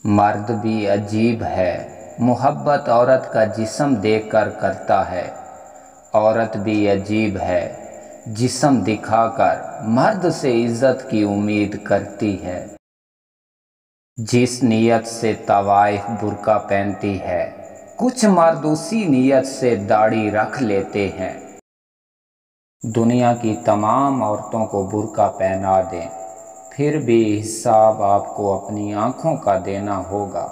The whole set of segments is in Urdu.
مرد بھی عجیب ہے، محبت عورت کا جسم دیکھ کر کرتا ہے۔ عورت بھی عجیب ہے، جسم دکھا کر مرد سے عزت کی امید کرتی ہے۔ جس نیت سے طوائف برقع پہنتی ہے، کچھ مرد اسی نیت سے داڑھی رکھ لیتے ہیں۔ دنیا کی تمام عورتوں کو برقع پہنا دیں، پھر بھی حساب آپ کو اپنی آنکھوں کا دینا ہوگا۔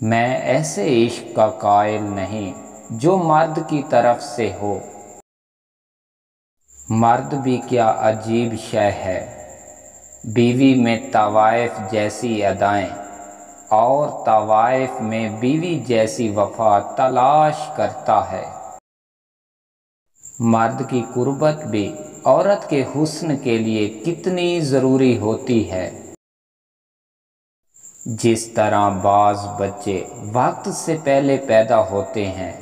میں ایسے عشق کا قائل نہیں جو مرد کی طرف سے ہو۔ مرد بھی کیا عجیب شے ہے، بیوی میں طوائف جیسی ادائیں اور طوائف میں بیوی جیسی وفا تلاش کرتا ہے۔ مرد کی قربت بھی عورت کے حسن کے لیے کتنی ضروری ہوتی ہے۔ جس طرح بعض بچے وقت سے پہلے پیدا ہوتے ہیں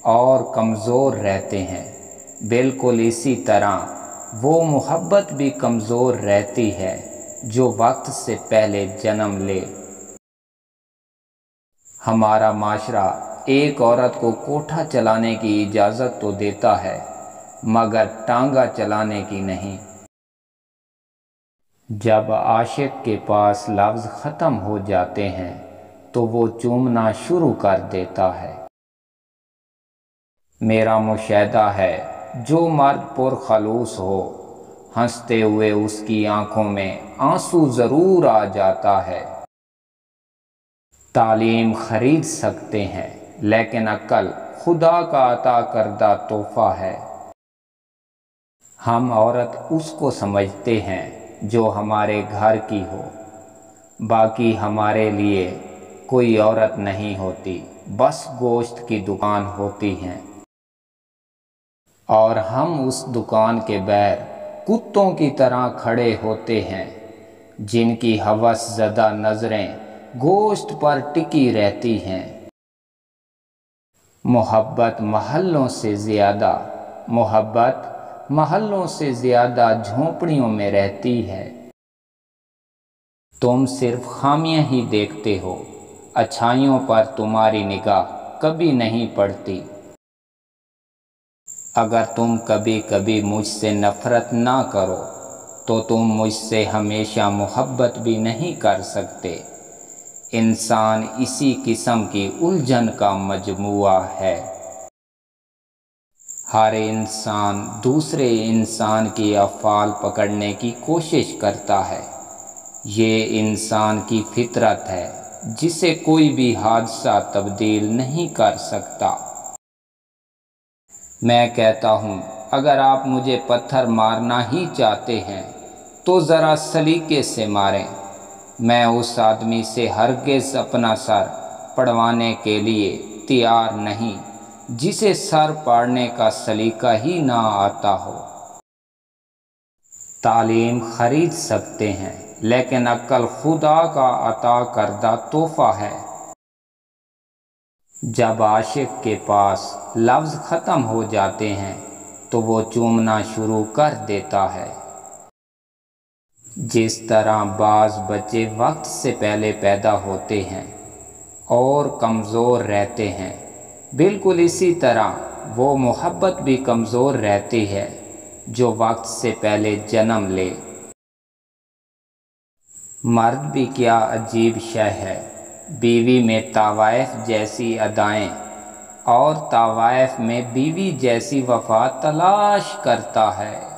اور کمزور رہتے ہیں، بالکل اسی طرح وہ محبت بھی کمزور رہتی ہے جو وقت سے پہلے جنم لے۔ ہمارا معاشرہ ایک عورت کو کوٹھا چلانے کی اجازت تو دیتا ہے، مگر ٹانگا چلانے کی نہیں۔ جب عاشق کے پاس لفظ ختم ہو جاتے ہیں تو وہ چومنا شروع کر دیتا ہے۔ میرا مشاہدہ ہے، جو مرد پرخلوص ہو، ہنستے ہوئے اس کی آنکھوں میں آنسو ضرور آ جاتا ہے۔ تعلیم خرید سکتے ہیں، لیکن عقل خدا کا عطا کردہ تحفہ ہے۔ ہم عورت اس کو سمجھتے ہیں جو ہمارے گھر کی ہو، باقی ہمارے لیے کوئی عورت نہیں ہوتی، بس گوشت کی دکان ہوتی ہیں، اور ہم اس دکان کے باہر کتوں کی طرح کھڑے ہوتے ہیں، جن کی ہوس زدہ نظریں گوشت پر ٹکی رہتی ہیں۔ محبت محلوں سے زیادہ جھونپڑیوں میں رہتی ہے۔ تم صرف خامیاں ہی دیکھتے ہو، اچھائیوں پر تمہاری نگاہ کبھی نہیں پڑتی۔ اگر تم کبھی کبھی مجھ سے نفرت نہ کرو تو تم مجھ سے ہمیشہ محبت بھی نہیں کر سکتے۔ انسان اسی قسم کی الجھن کا مجموعہ ہے۔ ہر انسان دوسرے انسان کی افعال پکڑنے کی کوشش کرتا ہے۔ یہ انسان کی فطرت ہے جسے کوئی بھی حادثہ تبدیل نہیں کر سکتا۔ میں کہتا ہوں، اگر آپ مجھے پتھر مارنا ہی چاہتے ہیں تو ذرا سلیقے سے ماریں۔ میں اس آدمی سے ہرگز اپنا سر پڑوانے کے لیے تیار نہیں جسے سر پاڑنے کا سلیقہ ہی نہ آتا ہو۔ تعلیم خرید سکتے ہیں، لیکن عقل خدا کا عطا کردہ تحفہ ہے۔ جب عاشق کے پاس لفظ ختم ہو جاتے ہیں تو وہ چومنا شروع کر دیتا ہے۔ جس طرح بعض بچے وقت سے پہلے پیدا ہوتے ہیں اور کمزور رہتے ہیں، بالکل اسی طرح وہ محبت بھی کمزور رہتی ہے جو وقت سے پہلے جنم لے۔ مرد بھی کیا عجیب شے ہے، بیوی میں طوائف جیسی ادائیں اور طوائف میں بیوی جیسی وفا تلاش کرتا ہے۔